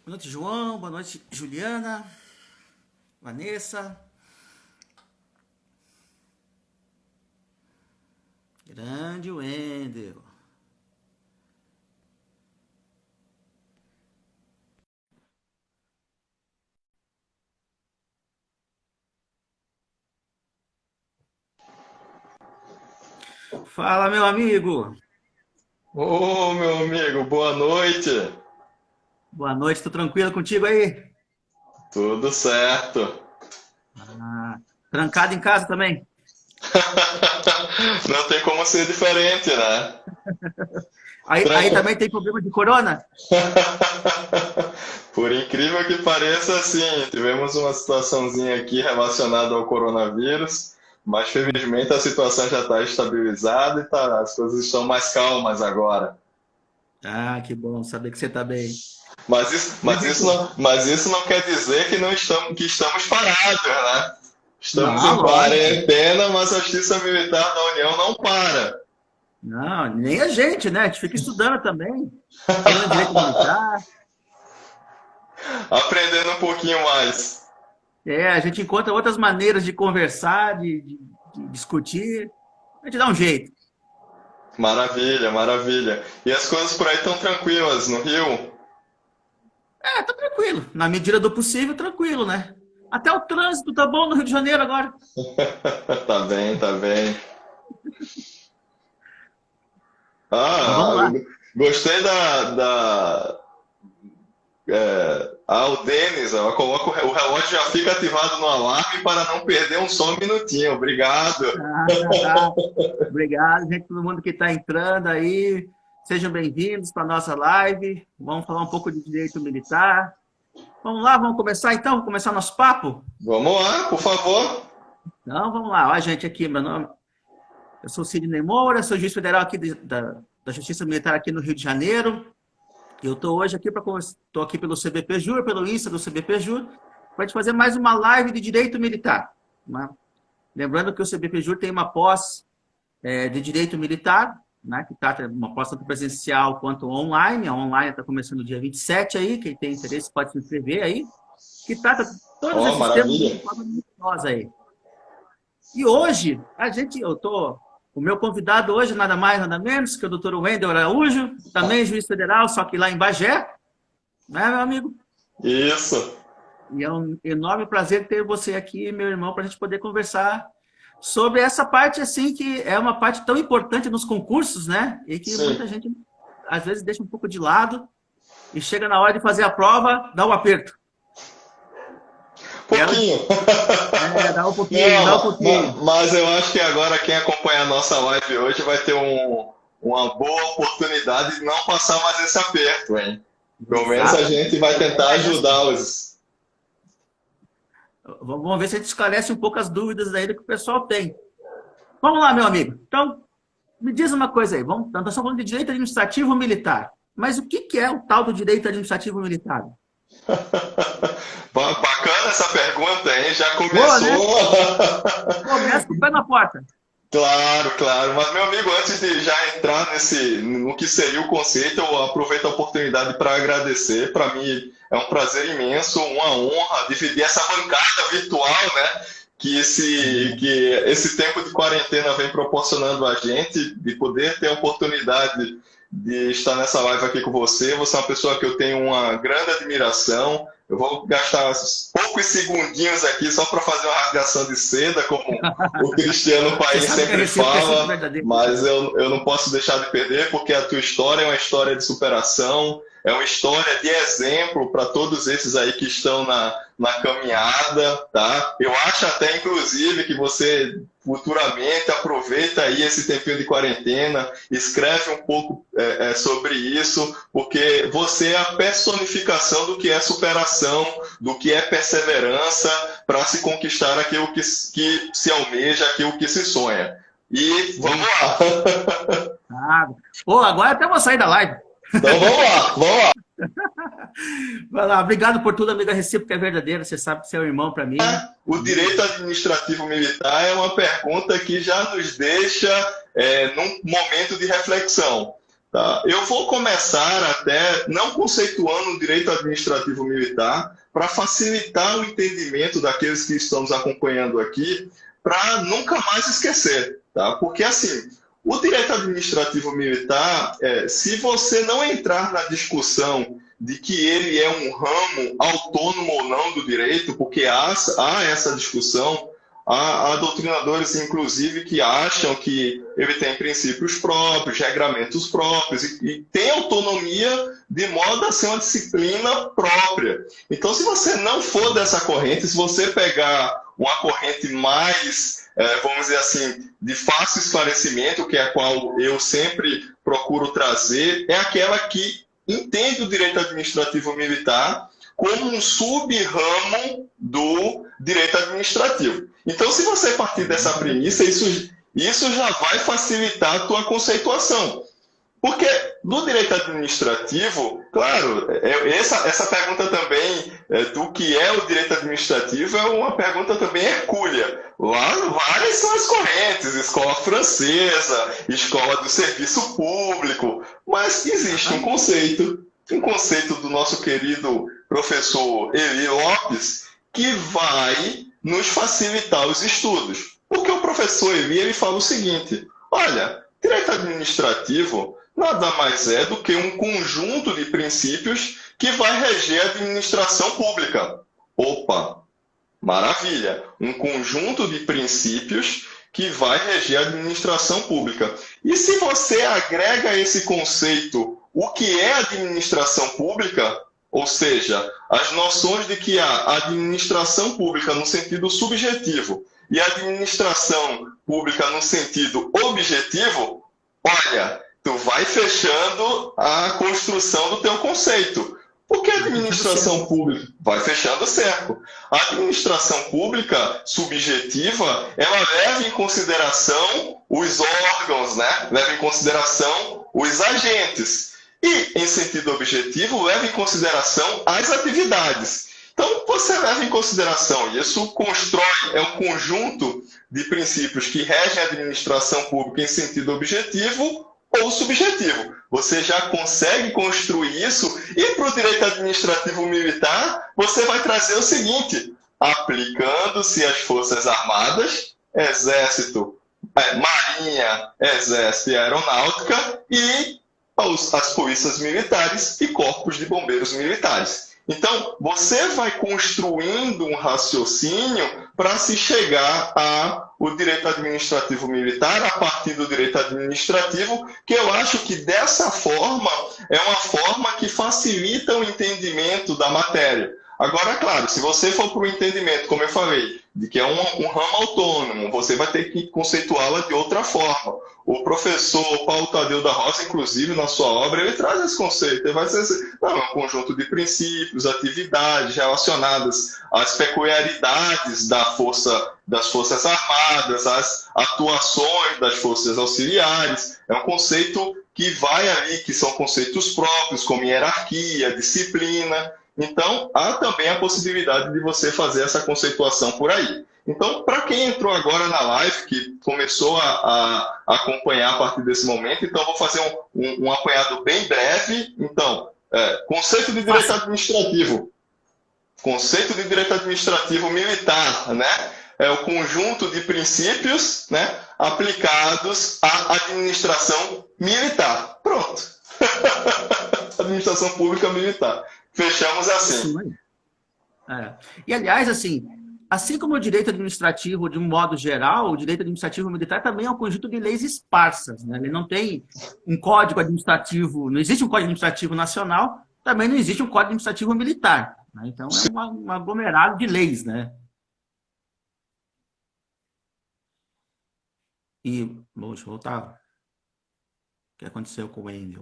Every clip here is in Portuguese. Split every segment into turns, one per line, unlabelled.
Boa noite, João. Boa noite, Juliana, Vanessa. Grande Wendel. Fala, meu amigo.
Ô, meu amigo, boa noite.
Boa noite, tô tranquilo contigo aí?
Tudo certo.
Ah, trancado em casa também?
Não tem como ser diferente, né?
Aí
Tranca.
também tem problema de corona?
Por incrível que pareça, sim, tivemos uma situaçãozinha aqui relacionada ao coronavírus, mas felizmente a situação já está estabilizada e as coisas estão mais calmas agora.
Ah, que bom saber que você tá bem.
Mas isso,
E o
mas isso
jeito?
não, mas isso não quer dizer que não estamos, que estamos parados, né? Estamos
Não,
em
lógico.
quarentena, mas a Justiça Militar da União não para.
Não, nem a gente, né? A gente fica estudando também, estudando direito militar.
Aprendendo um pouquinho mais.
É, a gente encontra outras maneiras de conversar, de discutir. A gente dá um jeito.
Maravilha, maravilha. E as coisas por aí estão tranquilas no Rio?
É, tá tranquilo. Na medida do possível, tranquilo, né? Até o trânsito tá bom no Rio de Janeiro agora.
Tá bem, tá bem.
Mas vamos lá.
Gostei o Denis, ela coloca o relógio já fica ativado no alarme para não perder um só minutinho. Obrigado.
Obrigado, gente, todo mundo que está entrando aí. Sejam bem-vindos para a nossa live. Vamos falar um pouco de direito militar. Vamos lá, vamos começar então? Vamos começar nosso papo?
Vamos lá, por favor.
Então, vamos lá. Ó, gente, aqui, meu nome. Eu sou Sidney Moura, sou juiz federal aqui da Justiça Militar aqui no Rio de Janeiro. Eu estou hoje aqui estou aqui pelo CBPjur, pelo Insta do CBPjur, para a gente fazer mais uma live de direito militar. Né? Lembrando que o CBPjur tem uma pós de direito militar, né, que trata de uma pós tanto presencial quanto online. A online está começando no dia 27 aí, quem tem interesse pode se inscrever aí, que trata todos
Ó,
esses temas de
maravilha.
uma forma minuciosa aí. E hoje, o meu convidado hoje, nada mais, nada menos que o doutor Wendel Araújo, também juiz federal, só que lá em Bagé, né, meu amigo?
Isso.
E é um enorme prazer ter você aqui, meu irmão, para a gente poder conversar sobre essa parte, assim, que é uma parte tão importante nos concursos, né? E que
Sim.
muita gente, às vezes, deixa um pouco de lado e chega na hora de fazer a prova, dá um aperto.
Pouquinho.
Dá um pouquinho, dá um
Não,
pouquinho.
mas eu acho que agora quem acompanha a nossa live hoje vai ter uma boa oportunidade de não passar mais esse aperto, hein? Pelo menos a gente
Exatamente.
vai
A
tentar
ideia é essa.
ajudá-los.
Vamos ver se a gente esclarece um pouco as dúvidas aí do que o pessoal tem. Vamos lá, meu amigo. Então, me diz uma coisa aí. Nós estamos falando de direito administrativo militar. Mas o que é o tal do direito administrativo militar?
Bacana essa pergunta, hein? Já
Boa, né?
começou.
Começa com o pé na porta.
Claro, claro. Mas, meu amigo, antes de já entrar no que seria o conceito, eu aproveito a oportunidade para agradecer. Para mim é um prazer imenso, uma honra dividir essa bancada virtual, né? Que esse tempo de quarentena vem proporcionando a gente, de poder ter a oportunidade de estar nessa live aqui com você. Você é uma pessoa que eu tenho uma grande admiração. Eu vou gastar poucos segundinhos aqui só para fazer uma rasgação de seda, como o Cristiano
Você
Paim
sabe que a
sempre
recíproca é sempre
fala,
verdadeira.
mas eu não posso deixar de perder, porque a tua história é uma história de superação, é uma história de exemplo para todos esses aí que estão na caminhada, tá? Eu acho até, inclusive, que você futuramente aproveita aí esse tempinho de quarentena, escreve um pouco sobre isso, porque você é a personificação do que é superação, do que é perseverança para se conquistar aquilo que se almeja, aquilo que se sonha. E vamos lá!
Ah, pô, agora até vou sair da live.
Então vamos lá, vamos lá.
Vai lá, obrigado por tudo, amiga recíproca é verdadeira. Você sabe que você é um irmão para mim.
O direito administrativo militar é uma pergunta que já nos deixa num momento de reflexão. Tá? Eu vou começar até não conceituando o direito administrativo militar para facilitar o entendimento daqueles que estão nos acompanhando aqui, para nunca mais esquecer. Tá? Porque, assim, o direito administrativo militar, se você não entrar na discussão de que ele é um ramo autônomo ou não do direito, porque há essa discussão. Há doutrinadores, inclusive, que acham que ele tem princípios próprios, regramentos próprios e tem autonomia de modo a ser uma disciplina própria. Então, se você não for dessa corrente, se você pegar uma corrente mais, vamos dizer assim, de fácil esclarecimento, que é a qual eu sempre procuro trazer, é aquela que entende o direito administrativo militar como um sub-ramo do direito administrativo. Então, se você partir dessa premissa, isso já vai facilitar a tua conceituação. Porque no direito administrativo, claro, essa pergunta também do que é o direito administrativo é uma pergunta também hercúlea. Lá, várias são as correntes, escola francesa, escola do serviço público, mas existe um conceito do nosso querido professor Eli Lopes, que vai nos facilitar os estudos. Porque o professor Eli ele fala o seguinte: olha, direito administrativo nada mais é do que um conjunto de princípios que vai reger a administração pública. Opa, maravilha! Um conjunto de princípios que vai reger a administração pública. E se você agrega a esse conceito o que é administração pública, ou seja, as noções de que há administração pública no sentido subjetivo e administração pública no sentido objetivo, olha, tu vai fechando a construção do teu conceito. Porque a administração pública vai fechando o cerco. A administração pública subjetiva, ela leva em consideração os órgãos, né? Leva em consideração os agentes. E, em sentido objetivo, leva em consideração as atividades. Então, você leva em consideração, e isso constrói, é um conjunto de princípios que regem a administração pública em sentido objetivo ou subjetivo. Você já consegue construir isso, e para o direito administrativo militar, você vai trazer o seguinte: aplicando-se às Forças Armadas, Exército, Marinha, Exército e Aeronáutica, e as polícias militares e corpos de bombeiros militares. Então, você vai construindo um raciocínio para se chegar ao direito administrativo militar a partir do direito administrativo, que eu acho que dessa forma é uma forma que facilita o entendimento da matéria. Agora, claro, se você for para o entendimento, como eu falei, de que é um ramo autônomo, você vai ter que conceituá-la de outra forma. O professor Paulo Tadeu da Roça, inclusive, na sua obra, ele traz esse conceito. Ele vai dizer um conjunto de princípios, atividades relacionadas às peculiaridades das Forças Armadas, às atuações das Forças Auxiliares. É um conceito que vai ali, que são conceitos próprios, como hierarquia, disciplina. Então, há também a possibilidade de você fazer essa conceituação por aí. Então, para quem entrou agora na live, que começou a acompanhar a partir desse momento, então eu vou fazer um apanhado bem breve. Então, conceito de direito administrativo. Conceito de direito administrativo militar, né? É o conjunto de princípios, né, aplicados à administração militar. Pronto. Administração pública militar. Fechamos assim.
E, aliás, assim como o direito administrativo, de um modo geral, o direito administrativo militar também é um conjunto de leis esparsas, né? Ele não tem um código administrativo, não existe um código administrativo nacional, também não existe um código administrativo militar, né? Então, é um aglomerado de leis, né? E, deixa eu voltar. O que aconteceu com o Andy?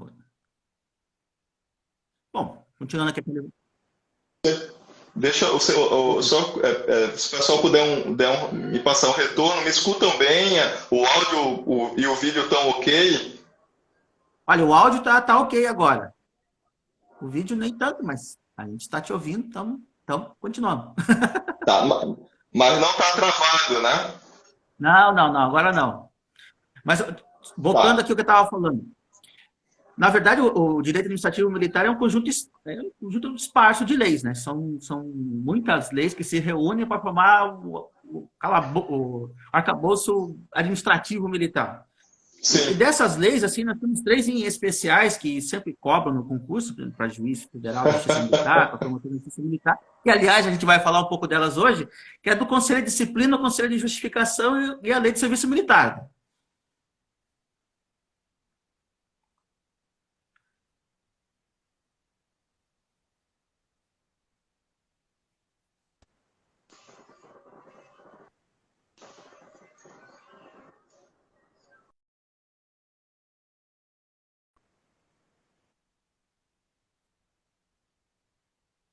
Bom, continuando aqui.
Deixa se o pessoal puder me passar um retorno, me escutam bem? O áudio e o vídeo estão ok?
Olha, o áudio tá ok agora. O vídeo nem tanto, mas a gente está te ouvindo, então continuando.
Tá, mas não está travado, né?
Não, agora não. Mas voltando aqui ao que eu estava falando. Na verdade, o direito administrativo militar é um conjunto esparso de leis, né? São muitas leis que se reúnem para formar o arcabouço administrativo militar. E
Sim.
dessas leis, assim, nós temos três em especiais que sempre cobram no concurso, para juiz federal de justiça militar, para promotor de justiça militar, e, aliás, a gente vai falar um pouco delas hoje, que é do Conselho de Disciplina, o Conselho de Justificação e a Lei de Serviço Militar.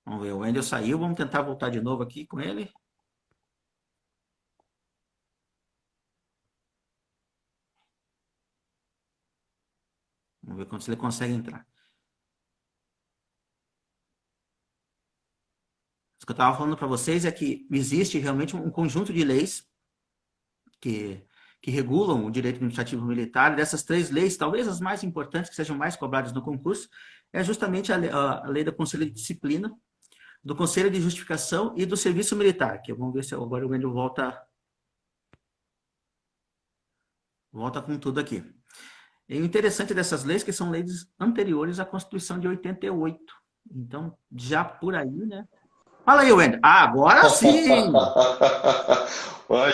Vamos ver, o Wendel saiu, vamos tentar voltar de novo aqui com ele. Vamos ver se ele consegue entrar. O que eu estava falando para vocês é que existe realmente um conjunto de leis que regulam o direito administrativo militar. Dessas três leis, talvez as mais importantes, que sejam mais cobradas no concurso, é justamente a lei do Conselho de Disciplina, do Conselho de Justificação e do Serviço Militar, que vamos ver se agora o Wendel volta com tudo aqui. E o interessante dessas leis é que são leis anteriores à Constituição de 88. Então, já por aí, né? Fala aí, Wendel. Ah, agora sim!
Eu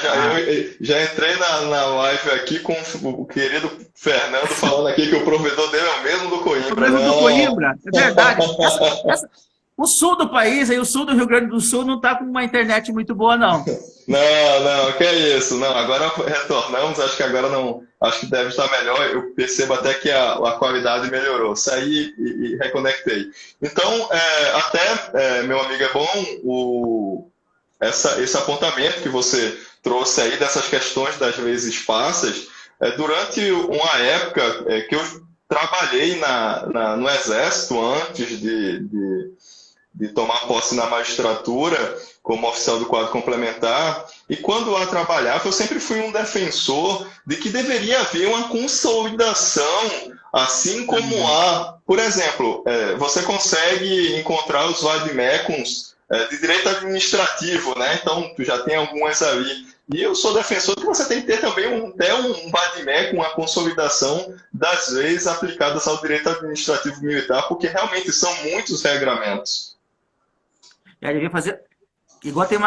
já entrei na live aqui com o querido Fernando falando aqui que o provedor dele é o mesmo do
O
Coimbra.
mesmo do
Não.
Coimbra, é verdade. O sul do país, aí o sul do Rio Grande do Sul, não está com uma internet muito boa, não.
Não, que é isso. Não, agora retornamos, acho que agora não. Acho que deve estar melhor. Eu percebo até que a qualidade melhorou. Saí e reconectei. Então, meu amigo, é bom esse apontamento que você trouxe aí dessas questões das leis esparsas. Durante uma época que eu trabalhei no Exército antes de tomar posse na magistratura como oficial do quadro complementar, e quando lá trabalhava, eu sempre fui um defensor de que deveria haver uma consolidação, assim como há, por exemplo, você consegue encontrar os vademecums de direito administrativo, né? Então, tu já tem algumas ali. E eu sou defensor de que você tem que ter também um vademecum, uma consolidação das leis aplicadas ao direito administrativo militar, porque realmente são muitos regramentos.
E aí devia fazer. Igual tem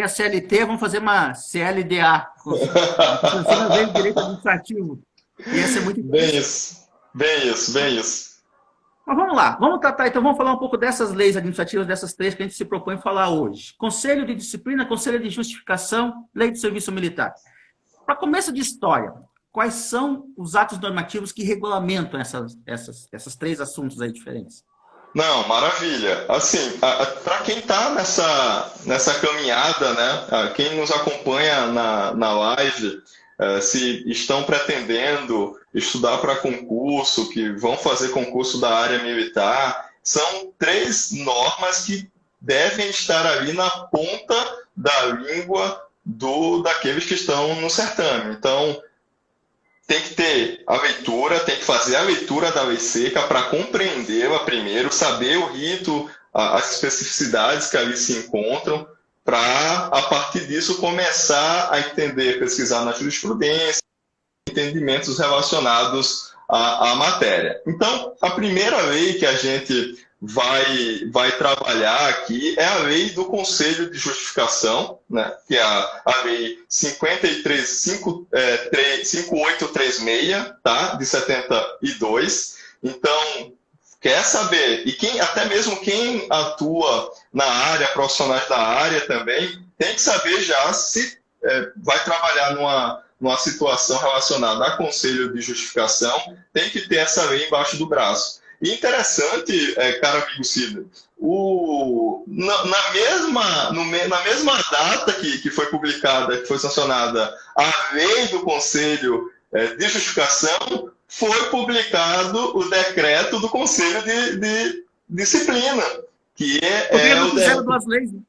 a CLT, vamos fazer uma CLDA. Funciona bem o direito administrativo. Ia ser muito interessante.
Bem isso.
Mas vamos lá, vamos tratar, então vamos falar um pouco dessas leis administrativas, dessas três que a gente se propõe a falar hoje. Conselho de Disciplina, Conselho de Justificação, Lei de Serviço Militar. Para começo de história, quais são os atos normativos que regulamentam esses três assuntos aí diferentes?
Não, maravilha. Assim, para quem está nessa caminhada, né, quem nos acompanha na live, se estão pretendendo estudar para concurso, que vão fazer concurso da área militar, são três normas que devem estar ali na ponta da língua daqueles que estão no certame. Então, tem que ter a leitura, tem que fazer a leitura da lei seca para compreendê-la primeiro, saber o rito, as especificidades que ali se encontram, para, a partir disso, começar a entender, pesquisar na jurisprudência, entendimentos relacionados à matéria. Então, a primeira lei que a gente vai trabalhar aqui é a lei do Conselho de Justificação, né, que é a lei 5836, tá, de 72. Então, quer saber, e até mesmo quem atua na área, profissionais da área também, tem que saber já se vai trabalhar numa situação relacionada a Conselho de Justificação, tem que ter essa lei embaixo do braço. E interessante, cara amigo Cida, na mesma data que foi publicada, que foi sancionada a lei do Conselho de Justificação, foi publicado o decreto do Conselho de Disciplina, que
não fizeram duas leis, né?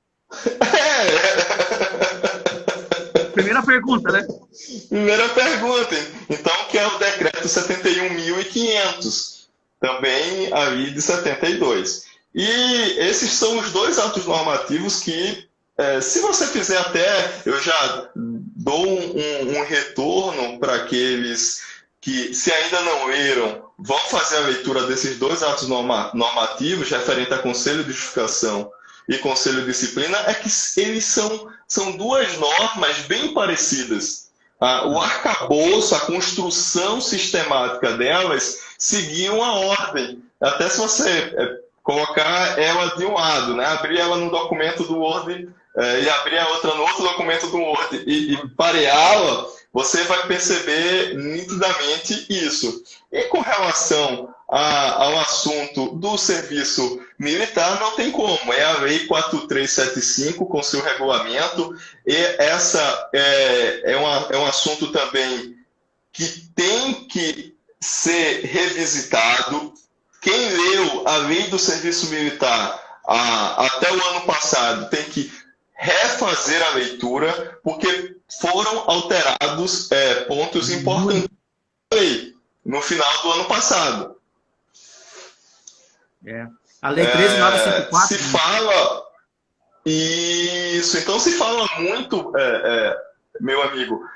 Primeira pergunta, né?
Primeira pergunta. Então, que é o decreto 71.500. também ali de 72. E esses são os dois atos normativos que, se você fizer até, eu já dou um retorno para aqueles que, se ainda não leram, vão fazer a leitura desses dois atos normativos referente a Conselho de Justificação e Conselho de Disciplina, é que eles são duas normas bem parecidas. O arcabouço, a construção sistemática delas seguiam a ordem. Até se você colocar ela de um lado, né? Abrir ela no documento do Word e abrir a outra no outro documento do Word e pareá-la, você vai perceber nitidamente isso. E com relação ao assunto do serviço militar, não tem como. É a Lei 4375 com seu regulamento, e essa é um assunto também que tem que ser revisitado. Quem leu a Lei do Serviço Militar até o ano passado tem que refazer a leitura, porque foram alterados pontos importantes da lei no final do ano passado.
A Lei 13.954.
Se fala isso, então se fala muito, meu amigo,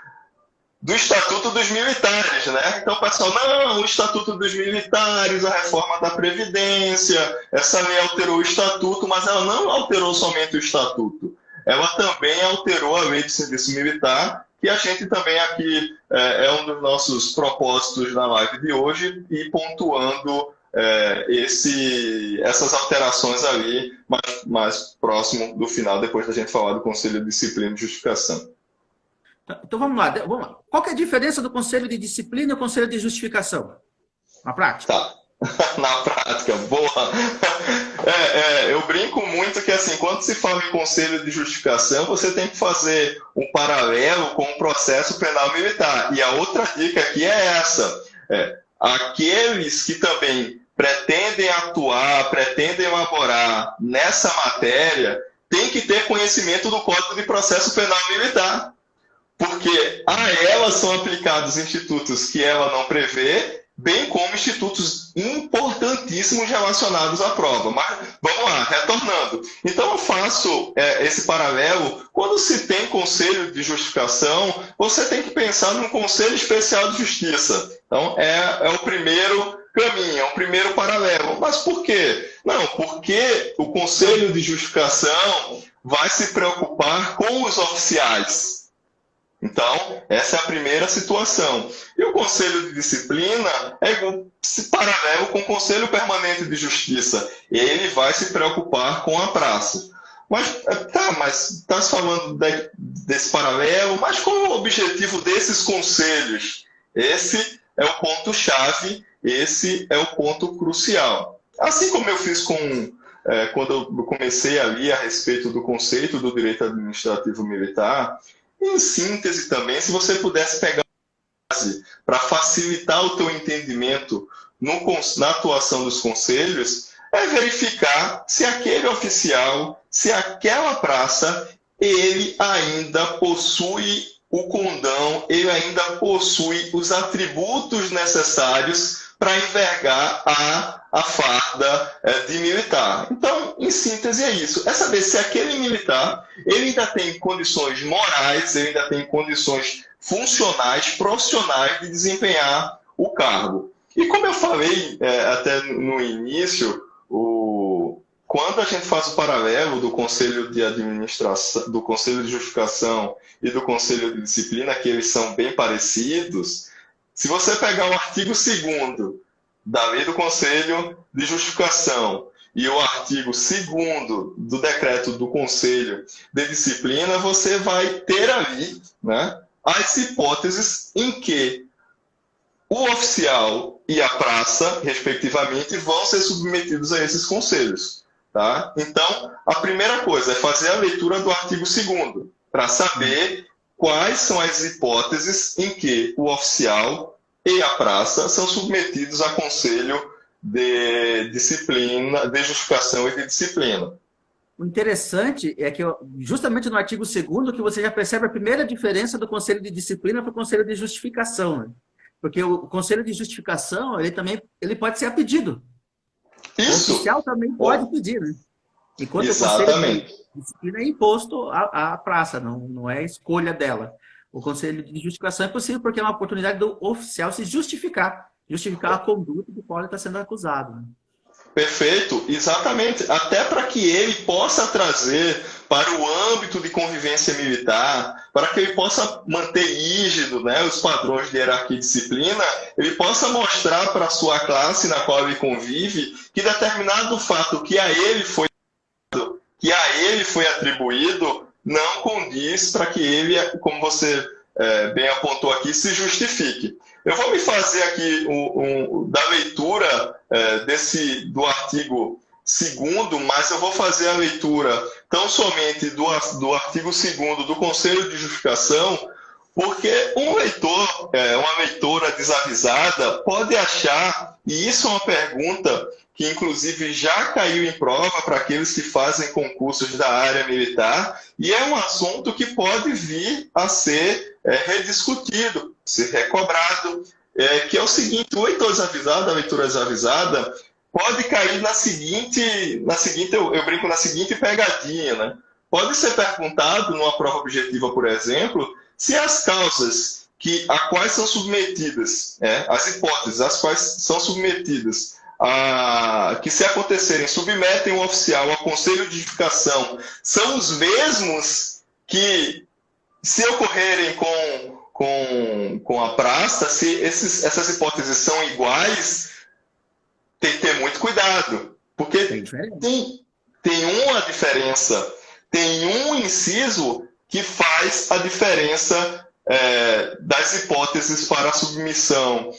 do Estatuto dos Militares, né? Então o pessoal, não, o Estatuto dos Militares, a reforma da Previdência, essa lei alterou o Estatuto, mas ela não alterou somente o Estatuto, ela também alterou a Lei de Serviço Militar, que a gente também aqui é um dos nossos propósitos na live de hoje, e pontuando essas alterações ali mais próximo do final, depois da gente falar do Conselho de Disciplina e Justificação.
Então vamos lá. Qual que é a diferença do Conselho de Disciplina e o Conselho de Justificação? Na prática?
Tá. Na prática, boa. Eu brinco muito que, assim, quando se fala em Conselho de Justificação, você tem que fazer um paralelo com o processo penal militar. E a outra dica aqui é essa. Aqueles que também pretendem atuar, pretendem elaborar nessa matéria, têm que ter conhecimento do Código de Processo Penal Militar. Porque a ela são aplicados institutos que ela não prevê, bem como institutos importantíssimos relacionados à prova. Mas, vamos lá, retornando. Então, eu faço esse paralelo. Quando se tem Conselho de Justificação, você tem que pensar num Conselho Especial de Justiça. Então, é o primeiro caminho, é o primeiro paralelo. Mas por quê? Não, porque o Conselho de Justificação vai se preocupar com os oficiais. Então, essa é a primeira situação. E o Conselho de Disciplina é paralelo com o Conselho Permanente de Justiça. Ele vai se preocupar com a praça. Mas estás falando desse paralelo, mas qual é o objetivo desses conselhos? Esse é o ponto-chave, esse é o ponto crucial. Assim como eu fiz quando eu comecei a ler a respeito do conceito do direito administrativo militar, em síntese também, se você pudesse pegar uma base para facilitar o teu entendimento na atuação dos conselhos, é verificar se aquele oficial, se aquela praça, ele ainda possui o condão, ele ainda possui os atributos necessários para envergar a farda de militar. Então, em síntese, é isso. É saber se aquele militar ele ainda tem condições morais, ele ainda tem condições funcionais, profissionais de desempenhar o cargo. E como eu falei até no início, quando a gente faz o paralelo do Conselho de Administração, do Conselho de Justificação e do Conselho de Disciplina, que eles são bem parecidos, se você pegar o artigo 2º da Lei do Conselho de Justificação e o artigo 2º do decreto do Conselho de Disciplina, você vai ter ali, né, as hipóteses em que o oficial e a praça, respectivamente, vão ser submetidos a esses conselhos. Tá? Então, a primeira coisa é fazer a leitura do artigo 2º, para saber quais são as hipóteses em que o oficial e a praça são submetidos a conselho de disciplina, de justificação e de disciplina.
O interessante é que, justamente no artigo 2º, que você já percebe a primeira diferença do conselho de disciplina para o conselho de justificação. Né? Porque o conselho de justificação, ele pode ser a pedido.
Isso.
O oficial também pode pedir, né? Enquanto
Exatamente.
o conselho de disciplina é imposto à praça, não é escolha dela. O conselho de justificação é possível porque é uma oportunidade do oficial se justificar a conduta do qual ele está sendo acusado. Né?
Perfeito, exatamente. Até para que ele possa trazer para o âmbito de convivência militar, para que ele possa manter rígido, né, os padrões de hierarquia e disciplina, ele possa mostrar para a sua classe na qual ele convive que determinado fato que a ele foi atribuído não condiz para que ele, como você bem apontou aqui, se justifique. Eu vou me fazer aqui da leitura do artigo 2º, mas eu vou fazer a leitura tão somente do artigo 2º do Conselho de Justificação, porque um leitor, uma leitora desavisada, pode achar, e isso é uma pergunta que inclusive já caiu em prova para aqueles que fazem concursos da área militar, e é um assunto que pode vir a ser rediscutido, ser recobrado, que é o seguinte: o leitor desavisado, a leitura desavisada, pode cair na seguinte eu brinco na seguinte pegadinha, né? Pode ser perguntado numa prova objetiva, por exemplo, se as causas a quais são submetidas, as hipóteses às quais são submetidas, que se acontecerem, submetem o oficial ao conselho de justificação, são os mesmos que, se ocorrerem com a praça, se essas hipóteses são iguais, tem que ter muito cuidado, porque tem uma diferença, tem um inciso que faz a diferença das hipóteses para a submissão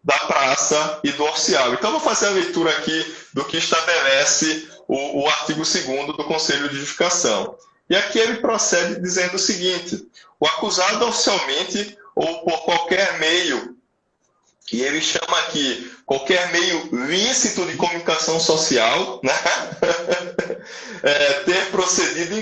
da praça e do oficial. Então, eu vou fazer a leitura aqui do que estabelece o artigo 2º do Conselho de Justificação. E aqui ele procede dizendo o seguinte: o acusado oficialmente ou por qualquer meio, e ele chama aqui qualquer meio lícito de comunicação social, né? Ter procedido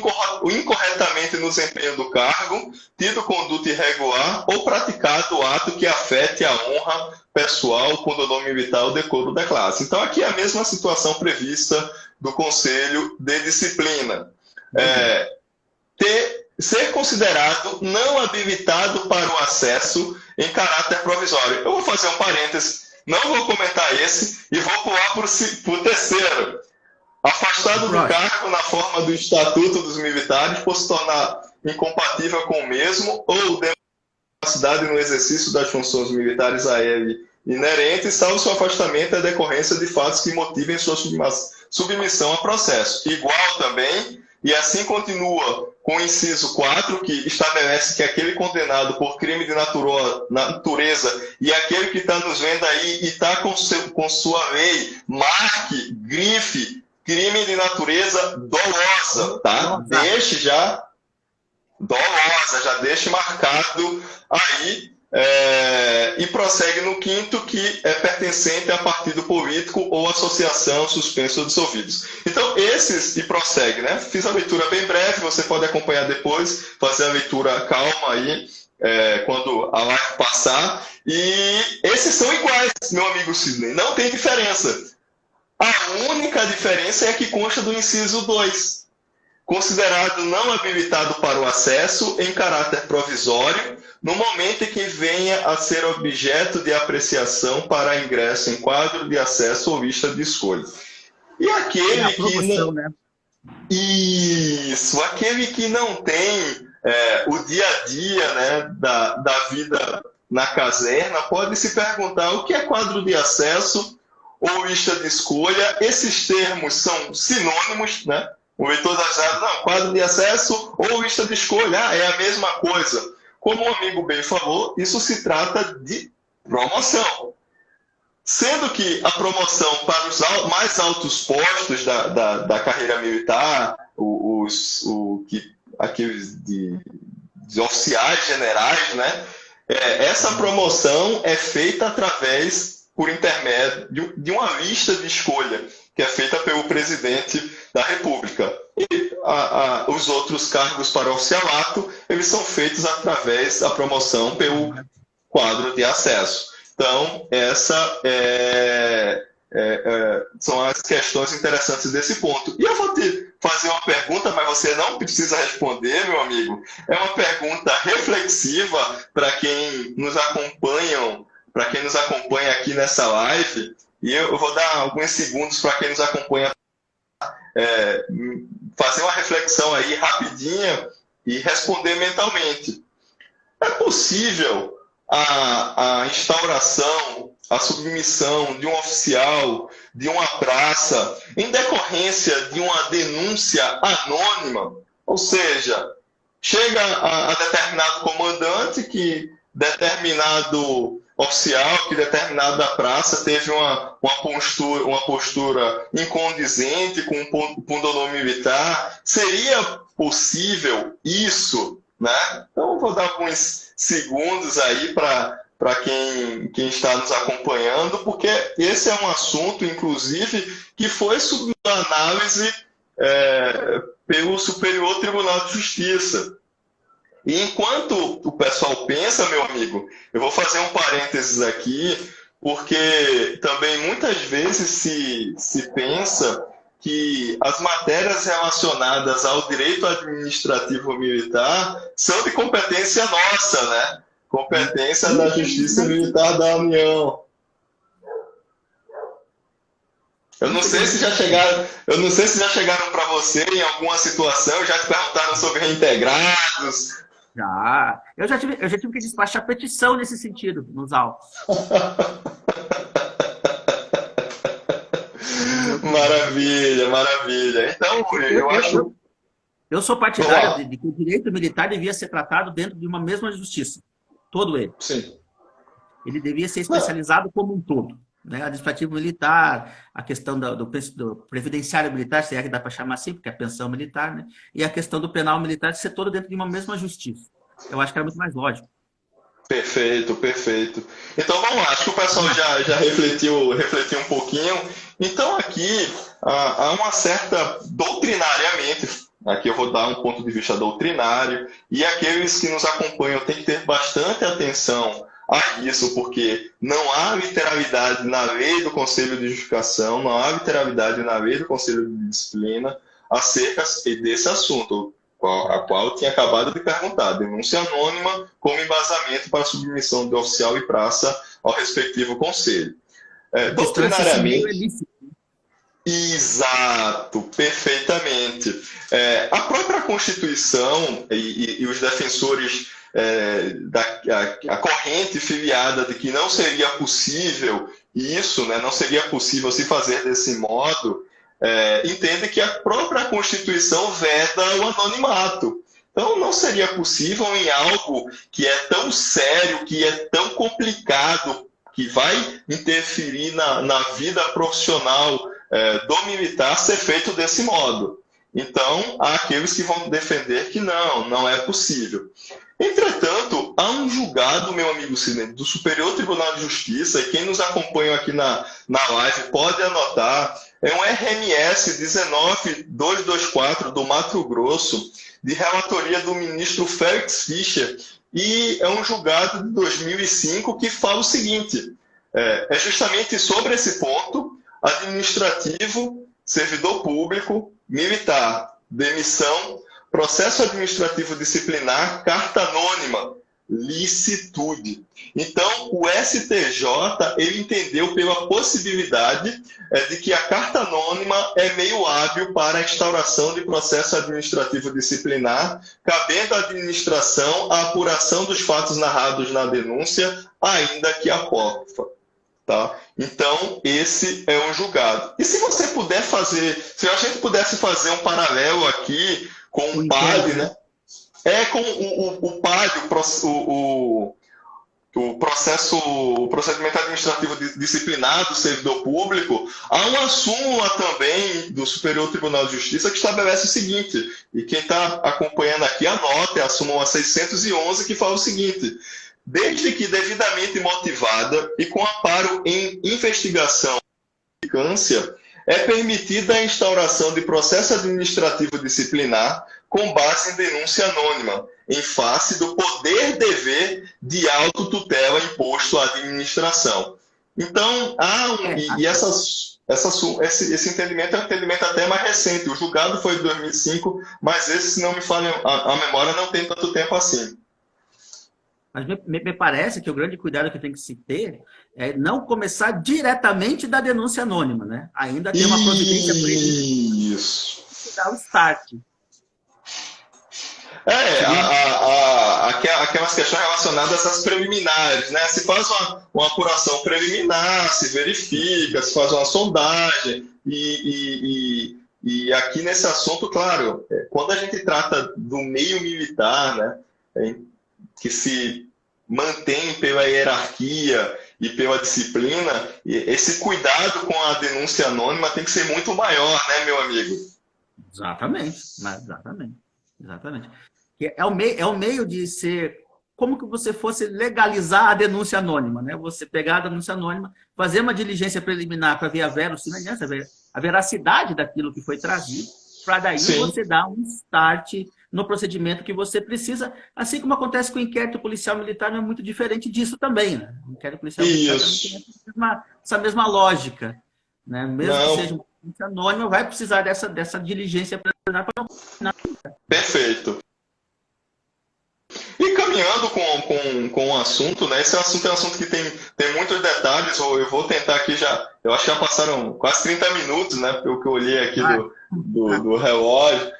incorretamente no desempenho do cargo, tido conduta irregular ou praticado ato que afete a honra pessoal, o pundonor militar ou decoro da classe. Então, aqui é a mesma situação prevista do Conselho de Disciplina. Ser considerado não habilitado para o acesso em caráter provisório. Eu vou fazer um parêntese, não vou comentar esse e vou pular para o terceiro. Afastado do cargo na forma do Estatuto dos Militares por se tornar incompatível com o mesmo ou capacidade no exercício das funções militares a ele inerentes, salvo seu afastamento é decorrência de fatos que motivem sua submissão a processo. Igual também, e assim continua com o inciso 4, que estabelece que aquele condenado por crime de natureza e aquele que está nos vendo aí e está com sua lei, marque, grife, crime de natureza dolosa, tá? Deixe já dolosa, já deixe marcado aí, e prossegue no 5º, que é pertencente a partido político ou associação suspenso ou dissolvidos. Então, e prossegue, né? Fiz a leitura bem breve, você pode acompanhar depois, fazer a leitura calma aí, quando a live passar. E esses são iguais, meu amigo Sidney, não tem diferença. A única diferença é que consta do inciso 2. Considerado não habilitado para o acesso em caráter provisório, no momento em que venha a ser objeto de apreciação para ingresso em quadro de acesso ou lista de escolha. E aquele aquele que não tem o dia a dia, né, da vida na caserna, pode se perguntar o que é quadro de acesso ou lista de escolha. Esses termos são sinônimos, né? O leitor está dizendo, não, quadro de acesso ou lista de escolha, é a mesma coisa. Como o amigo bem falou, isso se trata de promoção. Sendo que a promoção para os mais altos postos da carreira militar, aqueles de oficiais generais, né? Essa promoção é feita por intermédio de uma lista de escolha, que é feita pelo presidente da República. E os outros cargos para oficialato, eles são feitos através da promoção pelo quadro de acesso. Então, são as questões interessantes desse ponto. E eu vou te fazer uma pergunta, mas você não precisa responder, meu amigo. É uma pergunta reflexiva para quem nos acompanha aqui nessa live. E eu vou dar alguns segundos para quem nos acompanha fazer uma reflexão aí rapidinha e responder mentalmente. É possível a instauração, a submissão de um oficial, de uma praça, em decorrência de uma denúncia anônima? Ou seja, chega a determinado comandante que determinado oficial, que determinada praça teve uma postura incondizente com um pundonor militar. Seria possível isso, né? Então, vou dar alguns segundos aí para quem está nos acompanhando, porque esse é um assunto, inclusive, que foi submetido à análise pelo Superior Tribunal de Justiça. E enquanto o pessoal pensa, meu amigo, eu vou fazer um parênteses aqui, porque também muitas vezes se pensa que as matérias relacionadas ao direito administrativo militar são de competência nossa, né? Competência da Justiça Militar da União. Eu não sei se já chegaram para você em alguma situação, já te perguntaram sobre reintegrados.
Já. Eu já tive que despachar petição nesse sentido, nos autos.
Maravilha, maravilha. Então, eu acho...
Eu sou partidário de que o direito militar devia ser tratado dentro de uma mesma justiça. Todo ele.
Sim.
Ele devia ser especializado como um todo. Né? Administrativo militar, a questão do previdenciário militar, se é que dá para chamar assim, porque é a pensão militar, né? E a questão do penal militar ser todo dentro de uma mesma justiça. Eu acho que era muito mais lógico.
Perfeito, perfeito. Então vamos lá, acho que o pessoal já refletiu um pouquinho. Então aqui há uma certa, doutrinariamente, aqui eu vou dar um ponto de vista doutrinário, e aqueles que nos acompanham têm que ter bastante atenção a isso, porque não há literalidade na lei do Conselho de Justificação, não há literalidade na lei do Conselho de Disciplina acerca desse assunto, a qual eu tinha acabado de perguntar, denúncia anônima como embasamento para a submissão de oficial e praça ao respectivo conselho. Doutrinariamente... Exato, perfeitamente. A própria Constituição e os defensores a corrente filiada de que não seria possível isso, né, não seria possível se fazer desse modo, entende que a própria Constituição veda o anonimato. Então, não seria possível em algo que é tão sério, que é tão complicado, que vai interferir na vida profissional do militar, ser feito desse modo. Então, há aqueles que vão defender que não é possível. Entretanto, há um julgado, meu amigo Sidney, do Superior Tribunal de Justiça, e quem nos acompanha aqui na live pode anotar, é um RMS 19224 do Mato Grosso, de relatoria do ministro Félix Fischer, e é um julgado de 2005 que fala o seguinte, é justamente sobre esse ponto, administrativo, servidor público, militar, demissão, processo administrativo disciplinar, carta anônima, licitude. Então, o STJ ele entendeu pela possibilidade de que a carta anônima é meio hábil para a instauração de processo administrativo disciplinar, cabendo à administração a apuração dos fatos narrados na denúncia, ainda que apócrifa. Tá? Então, esse é um julgado. E se você puder fazer, se a gente pudesse fazer um paralelo aqui com o PAD, né? Com o PAD, o procedimento administrativo disciplinar do servidor público, há uma súmula também do Superior Tribunal de Justiça que estabelece o seguinte, e quem está acompanhando aqui anota, é a súmula 611, que fala o seguinte: desde que devidamente motivada e com amparo em investigação e eficácia, é permitida a instauração de processo administrativo disciplinar com base em denúncia anônima, em face do poder-dever de autotutela imposto à administração. Então, esse entendimento é um entendimento até mais recente. O julgado foi de 2005, mas esse, se não me falha a memória, não tem tanto tempo assim.
Mas me parece que o grande cuidado que tem que se ter é não começar diretamente da denúncia anônima, né? Ainda tem uma providência para ele dar o start.
Aquelas questões relacionadas às preliminares, né? Se faz uma apuração preliminar, se verifica, se faz uma sondagem, e aqui nesse assunto, claro, quando a gente trata do meio militar, né, que se mantém pela hierarquia e pela disciplina, esse cuidado com a denúncia anônima tem que ser muito maior, né, meu amigo?
Exatamente. É o meio de ser, como que você fosse legalizar a denúncia anônima, né? Você pegar a denúncia anônima, fazer uma diligência preliminar para ver a verossimilhança, a veracidade daquilo que foi trazido, para daí você dar um start no procedimento que você precisa, assim como acontece com o inquérito policial militar, não é muito diferente disso também, né? O inquérito policial militar também tem essa mesma lógica, né? Mesmo que seja uma denúncia anônima, vai precisar dessa diligência preliminar para...
Perfeito. E caminhando com o assunto, né? Esse assunto é um assunto que tem muitos detalhes. Eu vou tentar aqui eu acho que já passaram quase 30 minutos, né? Pelo que eu olhei aqui do relógio.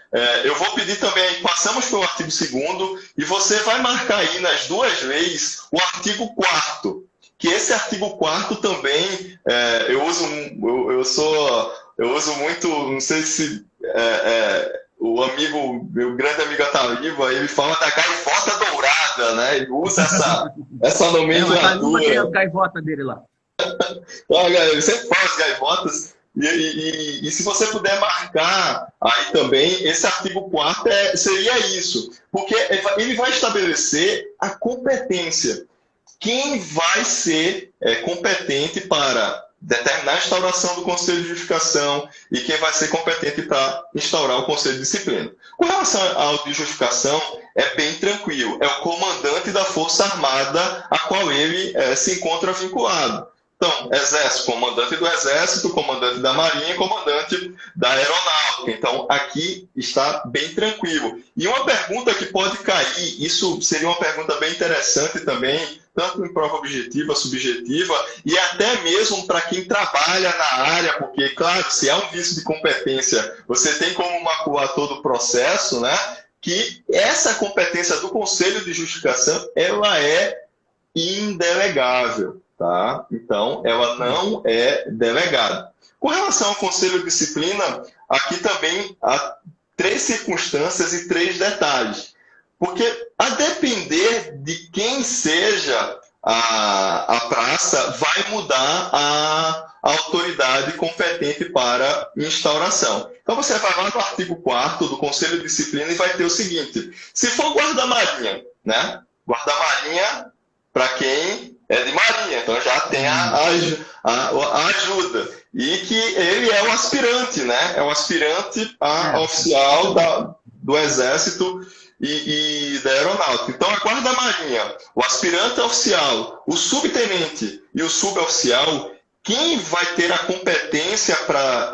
Eu vou pedir também, passamos pelo artigo 2º, e você vai marcar aí nas duas leis o artigo 4º, que esse artigo 4º também eu uso muito, não sei se meu grande amigo Ataliba, ele fala da gaivota dourada, né? Ele usa essa nomenclatura.
Tem a gaivota dele lá.
Ele sempre fala as gaivotas. E se você puder marcar aí também, esse artigo 4º seria isso. Porque ele vai estabelecer a competência. Quem vai ser competente para determinar a instauração do Conselho de Justificação e quem vai ser competente para instaurar o Conselho de Disciplina. Com relação ao de justificação, é bem tranquilo. É o comandante da Força Armada a qual ele se encontra vinculado. Então, Exército, comandante do Exército, comandante da Marinha e comandante da Aeronáutica. Então, aqui está bem tranquilo. E uma pergunta que pode cair, isso seria uma pergunta bem interessante também, tanto em prova objetiva, subjetiva, e até mesmo para quem trabalha na área, porque, claro, se há um vício de competência, você tem como macular todo o processo, né? Que essa competência do Conselho de Justificação, ela é indelegável. Tá? Então, ela não é delegada. Com relação ao Conselho de Disciplina, aqui também há 3 circunstâncias e 3 detalhes. Porque, a depender de quem seja a praça, vai mudar a autoridade competente para instauração. Então, você vai lá no artigo 4º do Conselho de Disciplina e vai ter o seguinte: se for guarda-marinha, né? Guarda-marinha, para quem é de marinha, então já tem a ajuda. E que ele é o aspirante, né? É o aspirante a oficial do Exército e da Aeronáutica. Então, a guarda-marinha, o aspirante oficial, o subtenente e o suboficial, quem vai ter a competência para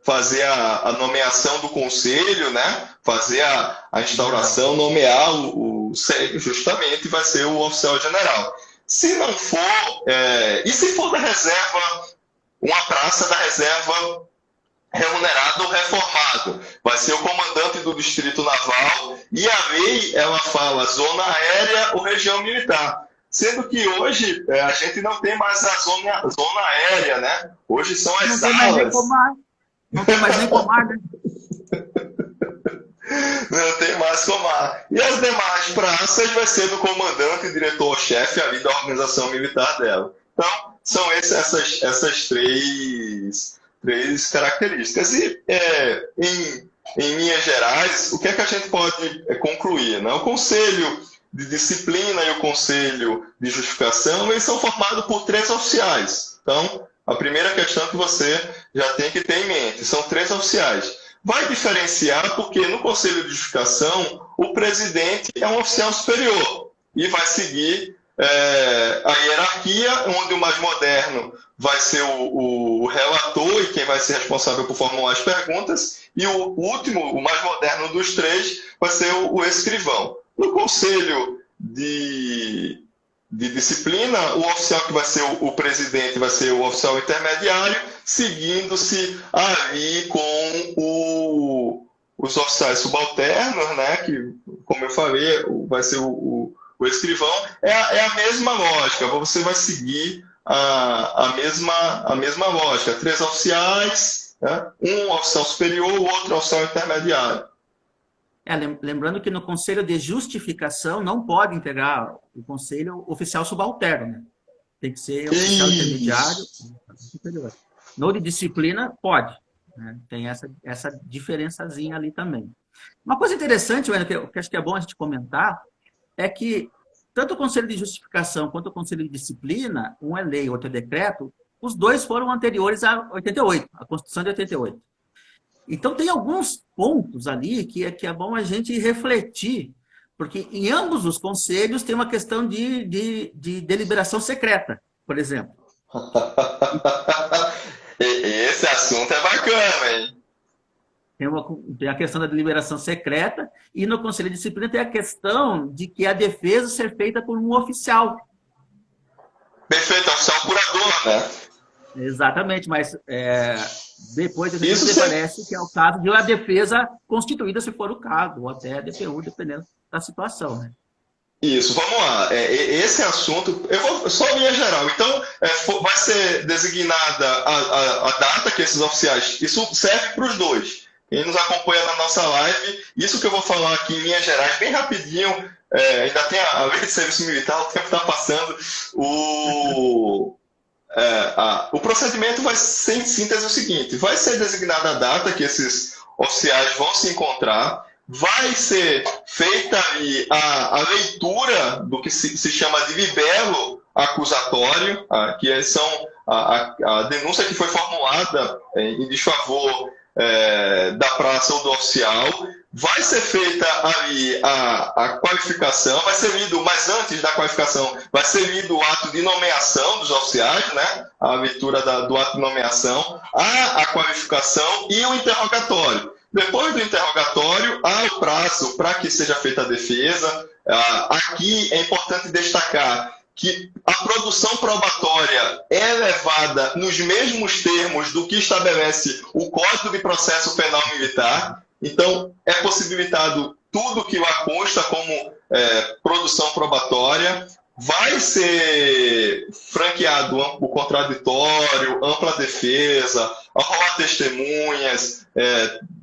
fazer a nomeação do conselho, né? Fazer a instauração, nomear o justamente vai ser o oficial general. Se não for, e se for da reserva, uma praça da reserva remunerado ou reformado, vai ser o comandante do Distrito Naval, e a lei ela fala zona aérea ou região militar. Sendo que hoje a gente não tem mais a zona aérea, né? Hoje são as salas.
Não tem mais nem comar, né?
Não tem mais comar. E as demais praças vai ser do comandante e diretor-chefe ali da organização militar dela. Então, são essas três características. E, em linhas gerais, o que é que a gente pode concluir? Né? O Conselho de Disciplina e o Conselho de Justificação, eles são formados por 3 oficiais. Então, a primeira questão que você já tem que ter em mente, são 3 oficiais. Vai diferenciar porque no Conselho de Justificação o presidente é um oficial superior e vai seguir a hierarquia, onde o mais moderno vai ser o relator e quem vai ser responsável por formular as perguntas, e o último, o mais moderno dos três, vai ser o escrivão. No conselho de disciplina, o oficial que vai ser o presidente vai ser o oficial intermediário, seguindo-se ali com os oficiais subalternos, né, que, como eu falei, vai ser o escrivão. É a mesma lógica, você vai seguir a mesma lógica. 3 oficiais, né, um oficial superior, o outro oficial intermediário.
Lembrando que no conselho de justificação não pode integrar o conselho oficial subalterno, né? Tem que ser oficial intermediário superior. No de disciplina, pode. Né? Tem essa diferençazinha ali também. Uma coisa interessante, que eu acho que é bom a gente comentar, é que tanto o conselho de justificação quanto o conselho de disciplina, um é lei, outro é decreto, os dois foram anteriores a 88, a Constituição de 88. Então, tem alguns pontos ali que é bom a gente refletir, porque em ambos os conselhos tem uma questão de deliberação secreta, por exemplo.
Esse assunto é bacana, hein?
Tem a questão da deliberação secreta, e no Conselho de Disciplina tem a questão de que a defesa ser feita por um oficial.
Perfeito, oficial curador, né?
Exatamente, mas depois a gente parece que é o caso de uma defesa constituída, se for o caso, ou até a DPU, dependendo da situação, né?
Isso, vamos lá. Esse assunto, eu vou só linha geral. Então, vai ser designada a data que esses oficiais. Isso serve para os dois. Quem nos acompanha na nossa live, isso que eu vou falar aqui em linhas gerais, bem rapidinho. Ainda tem a lei de serviço militar, o tempo está passando. O procedimento vai ser, em síntese, o seguinte: vai ser designada a data que esses oficiais vão se encontrar, vai ser feita ali a leitura do que se chama de libelo acusatório, que são a denúncia que foi formulada em desfavor da praça ou do oficial. Vai ser feita ali a qualificação, vai ser lido, mas antes da qualificação, vai ser lido o ato de nomeação dos oficiais, né? A leitura do ato de nomeação, a qualificação e o interrogatório. Depois do interrogatório, há o prazo para que seja feita a defesa. Aqui é importante destacar que a produção probatória é levada nos mesmos termos do que estabelece o Código de Processo Penal Militar. Então, é possibilitado tudo que lá consta como produção probatória. Vai ser franqueado o contraditório, ampla defesa, arrolar testemunhas,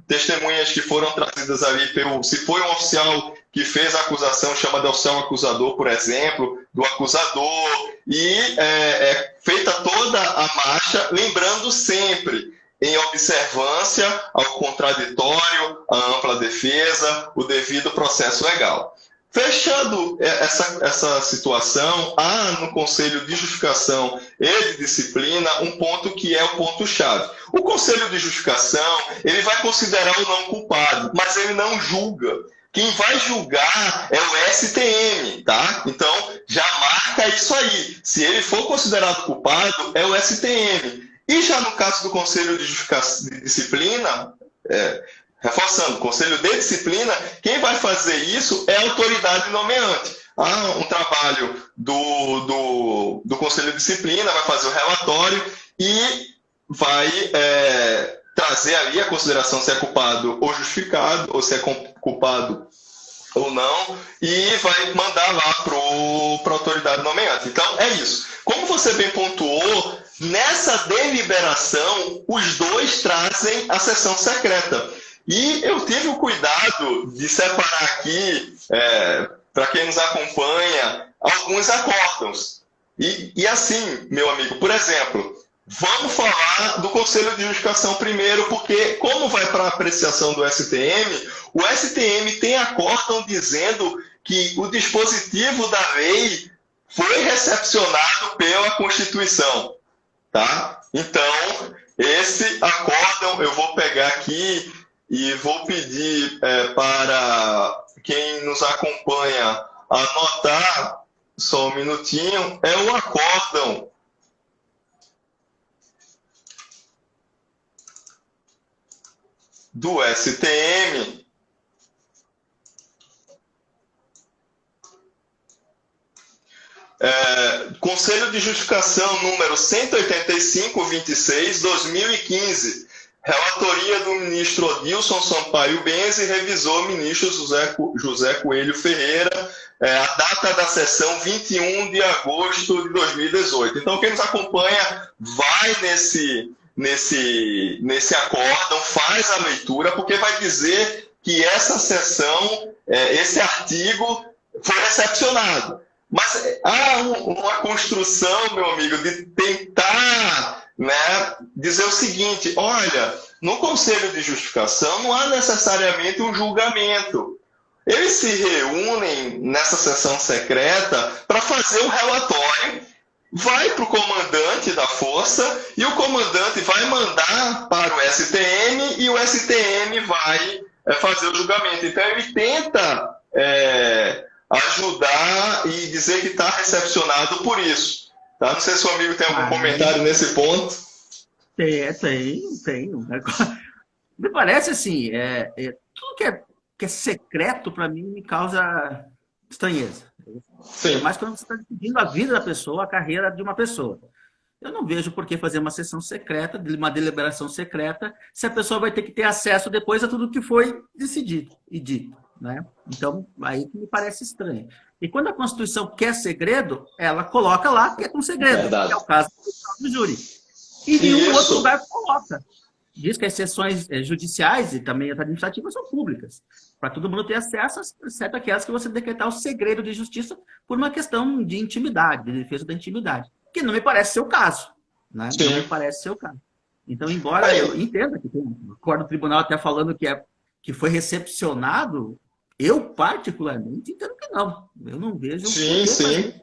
testemunhas que foram trazidas ali se foi um oficial que fez a acusação, chama de oficial acusador, por exemplo, do acusador, e é feita toda a marcha, lembrando sempre em observância ao contraditório, à ampla defesa, o devido processo legal. Fechando essa situação, há no Conselho de Justificação e de Disciplina um ponto que é o ponto-chave. O Conselho de Justificação, ele vai considerar o não culpado, mas ele não julga. Quem vai julgar é o STM, tá? Então, já marca isso aí. Se ele for considerado culpado, é o STM. E já no caso do Conselho de Disciplina, reforçando, Conselho de Disciplina, quem vai fazer isso é a autoridade nomeante. Há um trabalho do Conselho de Disciplina, vai fazer o relatório e vai trazer ali a consideração se é culpado ou justificado, ou se é culpado ou não, e vai mandar lá para a autoridade nomeante. Então, é isso. Como você bem pontuou, nessa deliberação, os dois trazem a sessão secreta. E eu tive o cuidado de separar aqui, para quem nos acompanha, alguns acórdãos. E assim, meu amigo, por exemplo, vamos falar do Conselho de Justificação primeiro, porque como vai para a apreciação do STM, o STM tem acórdão dizendo que o dispositivo da lei foi recepcionado pela Constituição. Tá? Então, esse acórdão eu vou pegar aqui e vou pedir para quem nos acompanha anotar, só um minutinho, é o acórdão do STM, Conselho de Justificação número 185/26/2015, relatoria do ministro Odilson Sampaio Benzi, revisor ministro José Coelho Ferreira, a data da sessão 21 de agosto de 2018. Então, quem nos acompanha vai nesse acórdão, faz a leitura, porque vai dizer que essa sessão, esse artigo foi recepcionado. Mas há uma construção, meu amigo, de tentar, né, dizer o seguinte: olha, no Conselho de Justificação não há necessariamente um julgamento. Eles se reúnem nessa sessão secreta para fazer o relatório, vai para o comandante da força e o comandante vai mandar para o STM e o STM vai fazer o julgamento. Então ele tenta ajudar e dizer que está recepcionado por isso. Tá? Não sei se o amigo tem algum comentário nesse ponto.
Tenho. Me parece assim, tudo que é secreto para mim me causa estranheza.
Sim.
Mas quando você está decidindo a vida da pessoa, a carreira de uma pessoa. Eu não vejo por que fazer uma sessão secreta, uma deliberação secreta, se a pessoa vai ter que ter acesso depois a tudo que foi decidido e dito. Né? Então, aí que me parece estranho. E quando a Constituição quer segredo, ela coloca lá que é com segredo, que é o caso do júri. E nenhum outro lugar coloca. Diz que as sessões judiciais e também administrativas são públicas, para todo mundo ter acesso, exceto aquelas que você decretar o segredo de justiça por uma questão de intimidade, de defesa da intimidade, que não me parece ser o caso. Né? Não me parece ser o caso. Então, embora eu entenda que tem um acordo do tribunal até falando que foi recepcionado, eu particularmente entendo que não. Eu não vejo...
Sim.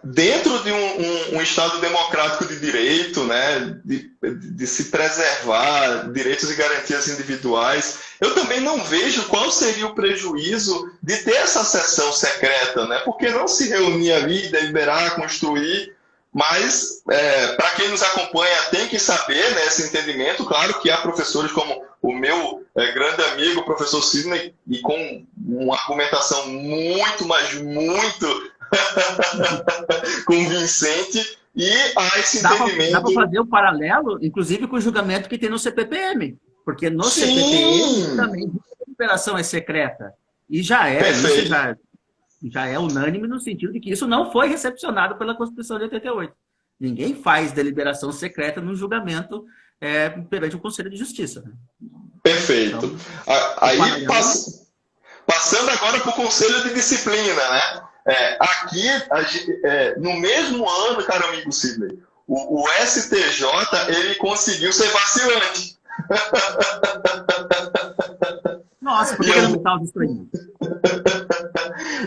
Dentro de um Estado democrático de direito, né, de se preservar direitos e garantias individuais, eu também não vejo qual seria o prejuízo de ter essa sessão secreta, né? Porque não se reunir ali, deliberar, construir, mas para quem nos acompanha tem que saber, né, esse entendimento. Claro que há professores como o meu grande amigo, o professor Sidney, e com uma argumentação muito, mas muito convincente, e há esse entendimento. Dá
para fazer um paralelo, inclusive, com o julgamento que tem no CPPM, porque no CPPM também a deliberação é secreta. E já é unânime no sentido de que isso não foi recepcionado pela Constituição de 88. Ninguém faz deliberação secreta no julgamento perante o Conselho de Justiça. Né?
Perfeito. Então, aí, passando agora para o Conselho de Disciplina, né? Aqui, no mesmo ano, caro amigo Sidney, o STJ ele conseguiu ser vacilante.
Nossa, por que não está os estranhos?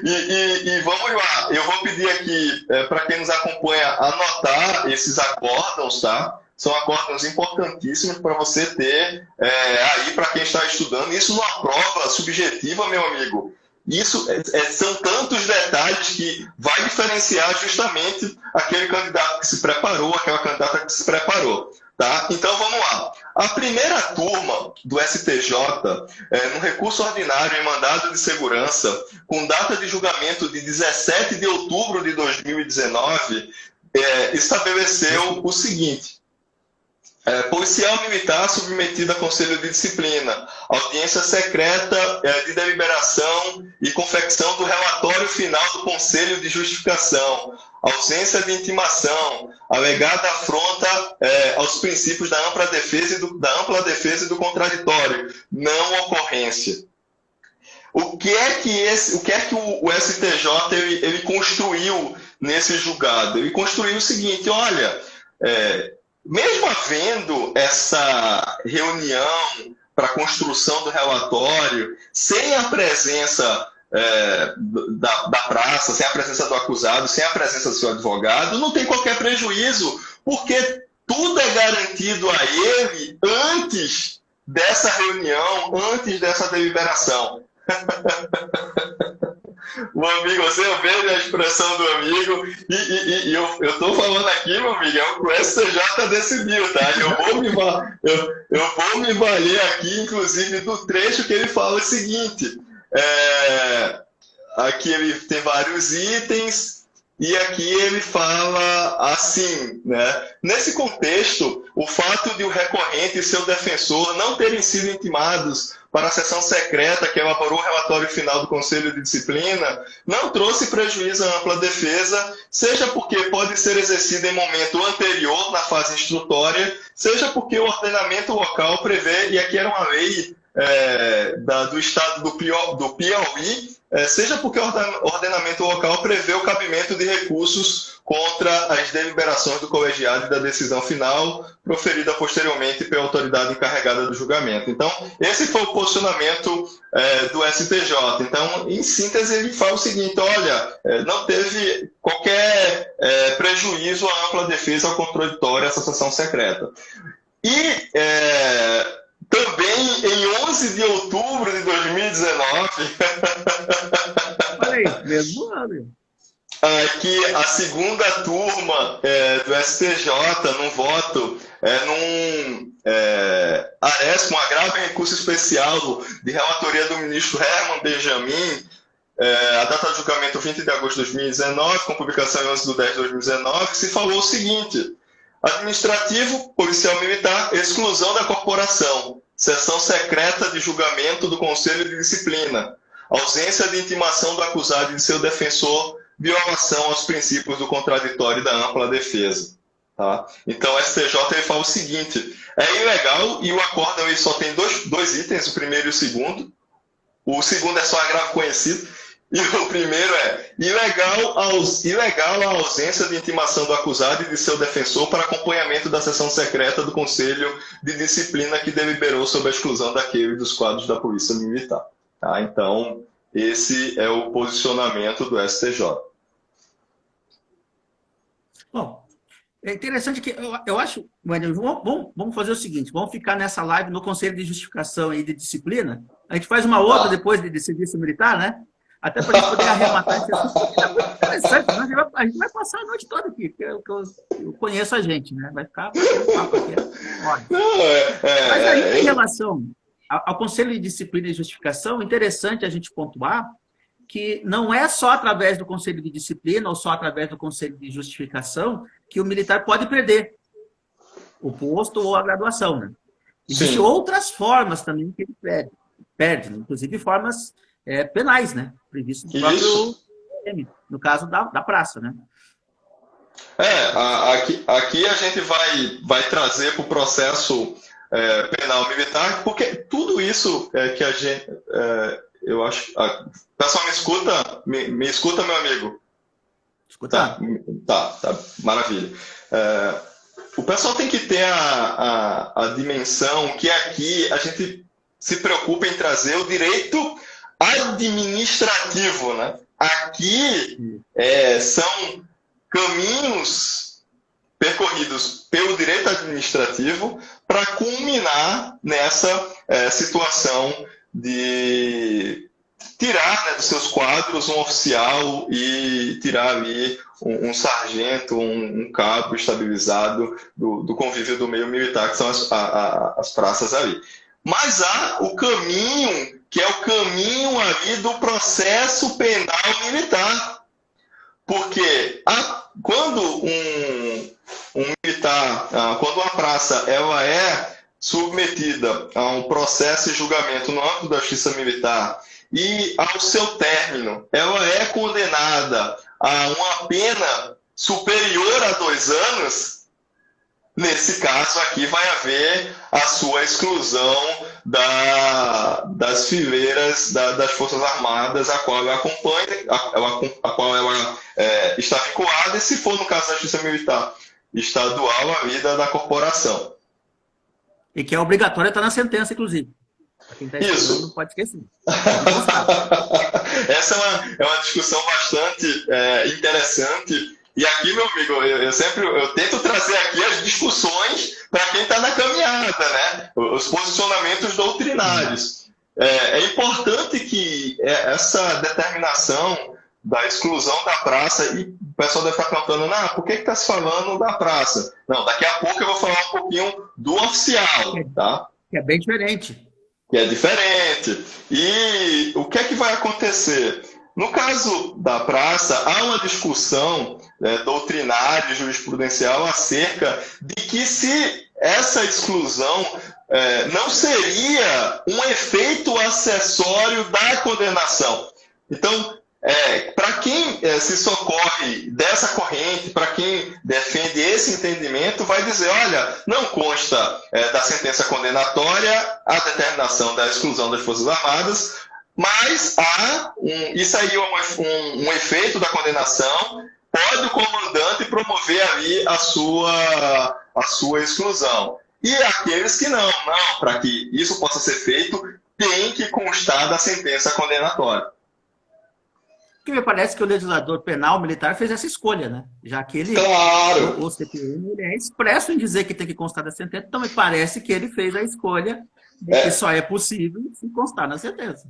E vamos lá, eu vou pedir aqui para quem nos acompanha anotar esses acórdãos, tá? São acórdãos importantíssimos para você ter aí para quem está estudando. Isso numa prova subjetiva, meu amigo. Isso são tantos detalhes que vai diferenciar justamente aquele candidato que se preparou, aquela candidata que se preparou. Tá? Então vamos lá. A primeira turma do STJ, no recurso ordinário em mandado de segurança, com data de julgamento de 17 de outubro de 2019, estabeleceu o seguinte: policial militar submetido a conselho de disciplina, audiência secreta de deliberação e confecção do relatório final do conselho de justificação, ausência de intimação, alegada afronta aos princípios da ampla defesa e do contraditório, não ocorrência. O que é que o STJ ele construiu nesse julgado? Ele construiu o seguinte: olha, mesmo havendo essa reunião para a construção do relatório, sem a presença da praça, sem a presença do acusado, sem a presença do seu advogado, não tem qualquer prejuízo, porque tudo é garantido a ele antes dessa reunião, antes dessa deliberação. O amigo, você vê a expressão do amigo, e eu estou falando aqui, meu amigo, é o que o STJ decidiu, tá? Eu vou me valer aqui, inclusive, do trecho que ele fala o seguinte, aqui ele tem vários itens, e aqui ele fala assim, né? Nesse contexto, o fato de o recorrente e seu defensor não terem sido intimados para a sessão secreta que elaborou o relatório final do Conselho de Disciplina não trouxe prejuízo à ampla defesa, seja porque pode ser exercida em momento anterior na fase instrutória, seja porque o ordenamento local prevê, e aqui era uma lei do estado do Piauí, seja porque o ordenamento local prevê o cabimento de recursos contra as deliberações do colegiado e da decisão final proferida posteriormente pela autoridade encarregada do julgamento. Então, esse foi o posicionamento do STJ. Então, em síntese, ele fala o seguinte, olha, não teve qualquer prejuízo à ampla defesa ao contraditório essa sessão secreta. E também em 11 de outubro de 2019...
Olha aí, mesmo ano.
Que a segunda turma do STJ, num voto, ARES com agravo em recurso especial de relatoria do ministro Herman Benjamin, a data de julgamento 20 de agosto de 2019, com publicação em 11 de 10 de 2019, se falou o seguinte: administrativo, policial militar, exclusão da corporação, sessão secreta de julgamento do Conselho de Disciplina, ausência de intimação do acusado e de seu defensor, violação aos princípios do contraditório e da ampla defesa. Tá? Então, o STJ ele fala o seguinte, é ilegal, e o acórdão ele só tem dois itens, o primeiro e o segundo. O segundo é só agravo conhecido, e o primeiro é ilegal a ausência de intimação do acusado e de seu defensor para acompanhamento da sessão secreta do Conselho de Disciplina que deliberou sobre a exclusão daquele dos quadros da Polícia Militar. Tá? Então, esse é o posicionamento do STJ.
Bom, é interessante que eu acho, vamos fazer o seguinte, vamos ficar nessa live no Conselho de Justificação e de Disciplina, a gente faz uma outra depois de serviço militar, né? Até para a gente poder arrematar esse assunto. É muito interessante, né? A gente vai passar a noite toda aqui, porque eu conheço a gente, né? Vai ficar um papo aqui. Mas aí, em relação ao Conselho de Disciplina e Justificação, interessante a gente pontuar que não é só através do Conselho de Disciplina ou só através do Conselho de Justificação que o militar pode perder o posto ou a graduação, né? Existem outras formas também que ele perde, inclusive formas penais, né? Previsto no próprio PM, no caso da praça, né?
Aqui a gente vai trazer para o processo penal militar, porque tudo isso que a gente... eu acho... pessoal, me escuta, meu amigo?
Escuta.
Tá, maravilha. O pessoal tem que ter a dimensão que aqui a gente se preocupa em trazer o direito administrativo, né? Aqui são caminhos percorridos pelo direito administrativo para culminar nessa situação de tirar, né, dos seus quadros um oficial e tirar ali um sargento, um cabo estabilizado do convívio do meio militar, que são as praças ali. Mas há o caminho, que é o caminho ali do processo penal militar. Porque quando um militar, quando uma praça ela é submetida a um processo e julgamento no âmbito da justiça militar e ao seu término ela é condenada a uma pena superior a 2 anos, nesse caso aqui vai haver a sua exclusão das fileiras das Forças Armadas, a qual ela acompanha, a qual ela está vinculada, e se for no caso da Justiça Militar Estadual, a vida da corporação.
E que é obrigatório estar na sentença, inclusive. Para quem está estudando, não pode esquecer.
Essa é uma discussão bastante interessante. E aqui, meu amigo, eu tento trazer aqui as discussões para quem está na caminhada, né? Os posicionamentos doutrinários. é importante que essa determinação da exclusão da praça, e o pessoal deve estar perguntando, por que está se falando da praça? Não, daqui a pouco eu vou falar um pouquinho do oficial, tá?
Que é bem diferente.
Que é diferente. E o que é que vai acontecer? No caso da praça, há uma discussão doutrinária e jurisprudencial acerca de que se essa exclusão não seria um efeito acessório da condenação. Então, para quem se socorre dessa corrente, para quem defende esse entendimento, vai dizer, olha, não consta da sentença condenatória a determinação da exclusão das Forças Armadas, mas isso aí é um efeito da condenação, pode o comandante promover ali a sua exclusão. E aqueles que não, para que isso possa ser feito, tem que constar da sentença condenatória.
Porque me parece que o legislador penal militar fez essa escolha, né? Já que ele,
claro,
o CPM, ele é expresso em dizer que tem que constar da sentença, então me parece que ele fez a escolha de que só é possível se constar na sentença.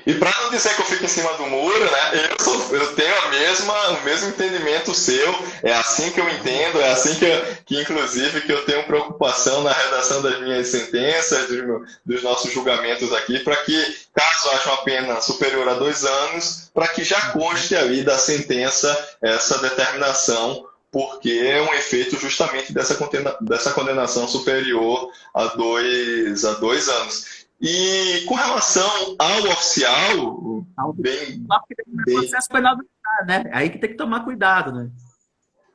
E para não dizer que eu fico em cima do muro, né, eu tenho o mesmo entendimento seu, é assim que eu entendo, é assim que inclusive, que eu tenho preocupação na redação das minhas sentenças, dos nossos julgamentos aqui, para que, caso haja uma pena superior a 2 anos, para que já conste ali da sentença essa determinação, porque é um efeito justamente dessa condenação superior a 2 anos. E com relação ao oficial, bem...
processo penal militar, né? Aí que tem que tomar cuidado, né?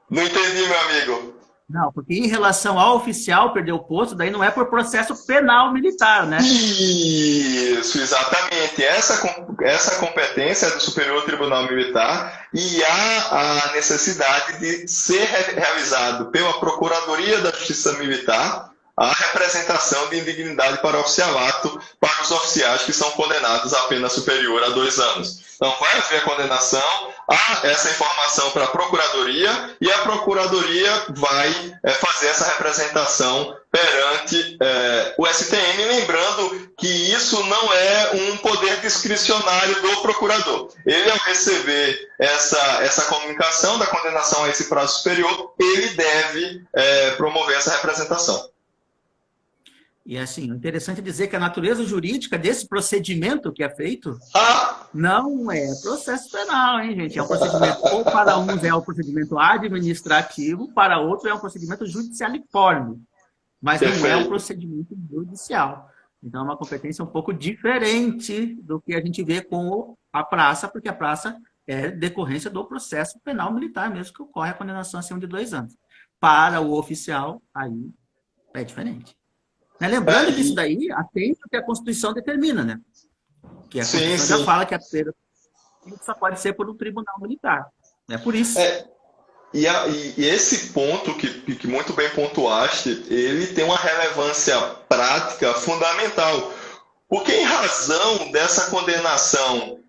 Não entendi, meu amigo.
Não, porque em relação ao oficial perder o posto, daí não é por processo penal militar, né?
Isso, exatamente. Essa competência é do Superior Tribunal Militar e há a necessidade de ser realizado pela Procuradoria da Justiça Militar a representação de indignidade para oficialato para os oficiais que são condenados a pena superior a 2 anos. Então, vai haver a condenação, há essa informação para a Procuradoria e a Procuradoria vai fazer essa representação perante o STM, lembrando que isso não é um poder discricionário do procurador. Ele, ao receber essa comunicação da condenação a esse prazo superior, ele deve promover essa representação.
E assim, o interessante é dizer que a natureza jurídica desse procedimento que é feito não é processo penal, hein, gente? É um procedimento, ou para uns é um procedimento administrativo, para outros é um procedimento judicialiforme, mas não é um procedimento judicial. Então é uma competência um pouco diferente do que a gente vê com a praça, porque a praça é decorrência do processo penal militar mesmo, que ocorre a condenação acima de 2 anos. Para o oficial, aí é diferente. Lembrando que isso daí atende ao que a Constituição determina, né? Que a Constituição já fala que a pena só pode ser por um tribunal militar. É por isso.
E esse ponto que muito bem pontuaste, ele tem uma relevância prática fundamental. Porque em razão dessa condenação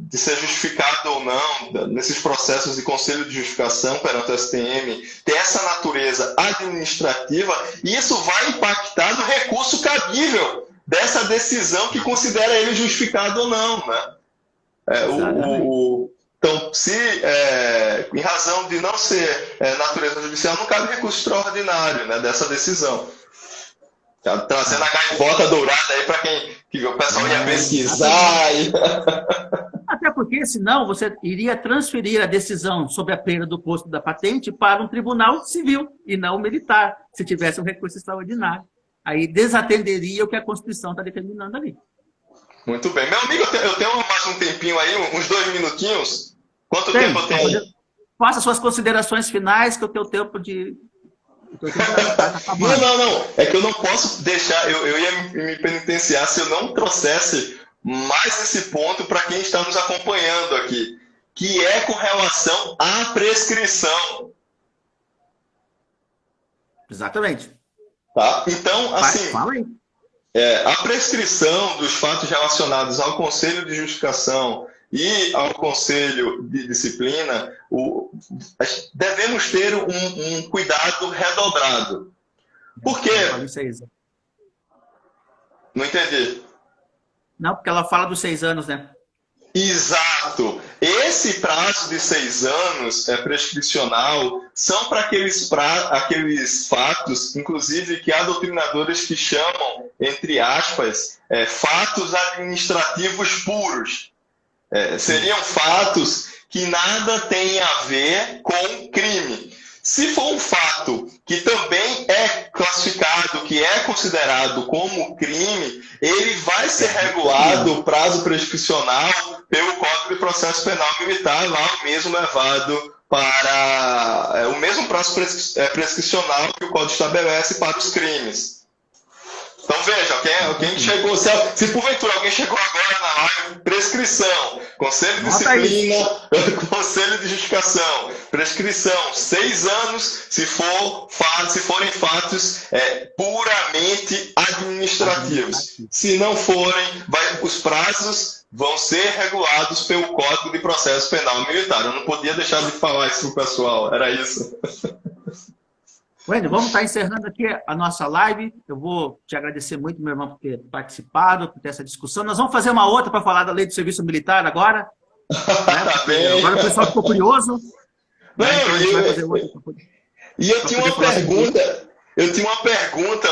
de ser justificado ou não, nesses processos de conselho de justificação perante o STM, ter essa natureza administrativa, isso vai impactar no recurso cabível dessa decisão que considera ele justificado ou não, né? Então, se em razão de não ser natureza judicial, não cabe recurso extraordinário, né, dessa decisão. Tá trazendo a gaivota dourada aí para que o pessoal ia pesquisar.
Até porque, senão, você iria transferir a decisão sobre a perda do posto da patente para um tribunal civil e não militar, se tivesse um recurso extraordinário. Aí desatenderia o que a Constituição está determinando ali.
Muito bem. Meu amigo, eu tenho mais um tempinho aí, uns 2 minutinhos. Quanto tempo eu tenho?
Faça suas considerações finais, que eu tenho tempo de...
Não. É que eu não posso deixar, eu ia me penitenciar se eu não trouxesse mais esse ponto para quem está nos acompanhando aqui, que é com relação à prescrição.
Exatamente.
Tá? Então, assim,
fala aí.
A prescrição dos fatos relacionados ao Conselho de Justificação e ao Conselho de Disciplina, devemos ter um cuidado redobrado. Por quê? Não entendi.
Não, porque ela fala dos 6 anos, né?
Exato. Esse prazo de 6 anos é prescricional, são para aqueles fatos, inclusive que há doutrinadores que chamam, entre aspas, fatos administrativos puros. Seriam fatos que nada têm a ver com crime. Se for um fato que também é classificado, que é considerado como crime, ele vai ser regulado, prazo prescricional, pelo Código de Processo Penal Militar, lá o mesmo levado para o mesmo prazo prescricional que o Código estabelece para os crimes. Então veja, quem chegou, se porventura alguém chegou agora na live, prescrição, conselho de disciplina, conselho de justificação, prescrição, 6 anos, se forem fatos puramente administrativos. Se não forem, os prazos vão ser regulados pelo Código de Processo Penal Militar. Eu não podia deixar de falar isso pro pessoal, era isso.
Wendel, vamos estar encerrando aqui a nossa live. Eu vou te agradecer muito, meu irmão, por ter participado, por ter essa discussão. Nós vamos fazer uma outra para falar da lei do serviço militar agora.
Tá bem.
Agora o pessoal ficou curioso.
Não,
então a gente vai fazer outra.
E eu tinha uma pergunta. Eu tinha uma pergunta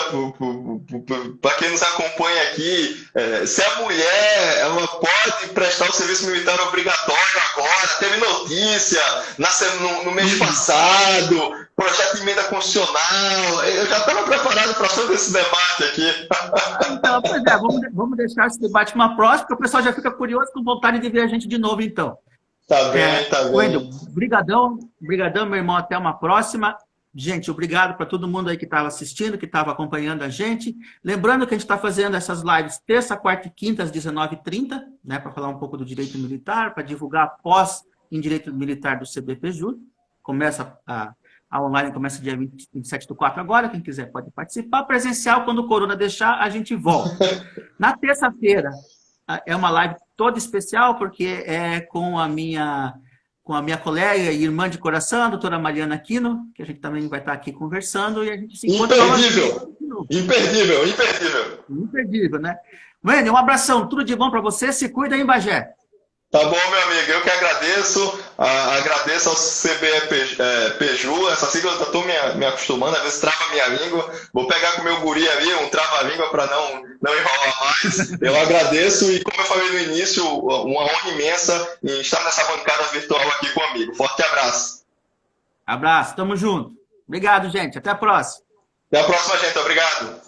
para quem nos acompanha aqui. Se a mulher ela pode prestar o serviço militar obrigatório agora? Teve notícia no mês passado, projeto de emenda constitucional. Eu já estava preparado para todo esse debate aqui.
Então, pois vamos deixar esse debate uma próxima, porque o pessoal já fica curioso com vontade de ver a gente de novo, então.
Tá bem, tá bem.
Wendel, brigadão, meu irmão, até uma próxima. Gente, obrigado para todo mundo aí que estava assistindo, que estava acompanhando a gente. Lembrando que a gente está fazendo essas lives terça, quarta e quinta, às 19h30, né, para falar um pouco do direito militar, para divulgar pós em direito militar do CBPJUR. Começa a online, começa dia 27/4 agora, quem quiser pode participar. Presencial, quando o Corona deixar, a gente volta. Na terça-feira, é uma live toda especial, porque é com a minha colega e irmã de coração, a doutora Mariana Aquino, que a gente também vai estar aqui conversando, e a gente se encontra... Imperdível, né? Wendel, um abração, tudo de bom para você, se cuida aí, Bagé.
Tá bom, meu amigo, eu que agradeço, agradeço ao CBPJUR, essa sigla eu estou me acostumando, às vezes trava a minha língua, vou pegar com o meu guri ali, um trava-língua para não enrolar mais, eu agradeço e como eu falei no início, uma honra imensa em estar nessa bancada virtual aqui comigo, forte abraço.
Abraço, tamo junto. Obrigado, gente, até a próxima.
Até a próxima, gente, obrigado.